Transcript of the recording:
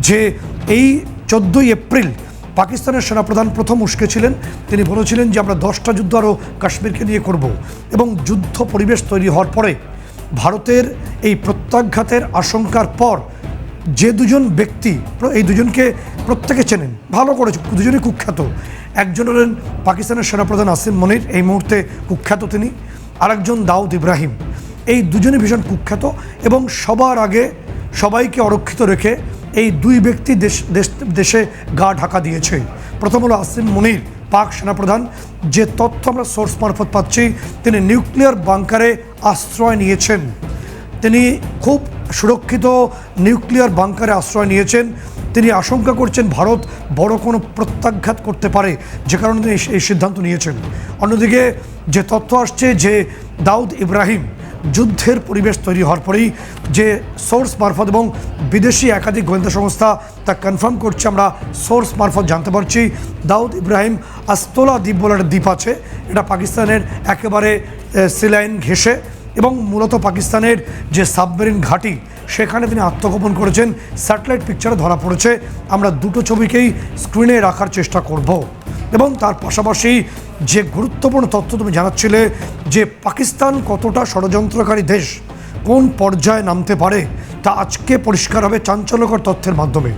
যে এই 14ই এপ্রিল পাকিস্তানের সেনাপ্রধান প্রথম উস্কেছিলেন। তিনি বলেছিলেন যে আমরা 10টা যুদ্ধ আরও কাশ্মীরকে নিয়ে করব, এবং যুদ্ধ পরিবেশ তৈরি হওয়ার পরে ভারতের এই প্রত্যাঘাতের আশঙ্কার পর যে দুজন ব্যক্তি, এই দুজনকে প্রত্যেকে চেনেন ভালো করে, দুজনেই কুখ্যাত। একজন হলেন পাকিস্তানের সেনাপ্রধান আসিম মনির, এই মুহূর্তে কুখ্যাত তিনি, আরেকজন দাউদ ইব্রাহিম। এই দুজনই ভীষণ কুখ্যাত এবং সবার আগে সবাইকে অরক্ষিত রেখে এই দুই ব্যক্তি দেশে গা ঢাকা দিয়েছে। প্রথম হলো আসিম মনির, পাক সেনাপ্রধান। যে তথ্য আমরা সোর্স মারফত পাচ্ছি, তিনি নিউক্লিয়ার বাংকারে আশ্রয় নিয়েছেন। তিনি খুব সুরক্ষিত নিউক্লিয়ার বাংকারে আশ্রয় নিয়েছেন। তিনি আশঙ্কা করছেন ভারত বড় কোনো প্রত্যাঘাত করতে পারে, যে কারণে তিনি এই সিদ্ধান্ত নিয়েছেন। অন্যদিকে যে তথ্য আসছে যে দাউদ ইব্রাহিম যুদ্ধের পরিবেশ তৈরি হওয়ার পরেই, যে সোর্স মারফত এবং বিদেশি একাধিক গোয়েন্দা সংস্থা তা কনফার্ম করছে, আমরা সোর্স মারফত জানতে পারছি, দাউদ ইব্রাহিম আস্তোলা দ্বীপ বলে একটা দ্বীপ আছে, এটা পাকিস্তানের একেবারে সিলাইন ঘেঁষে, এবং মূলত পাকিস্তানের যে সাবমেরিন ঘাঁটি সেখানে তিনি আত্মগোপন করেছেন। স্যাটেলাইট পিকচারে ধরা পড়েছে। আমরা দুটো ছবিকেই স্ক্রিনে রাখার চেষ্টা করব, এবং তার পাশাপাশি যে গুরুত্বপূর্ণ তথ্য তুমি জানাচ্ছিলে যে পাকিস্তান কতটা ষড়যন্ত্রকারী দেশ, কোন পর্যায়ে নামতে পারে, তা আজকে পরিষ্কার হবে চাঞ্চল্যকর তথ্যের মাধ্যমে।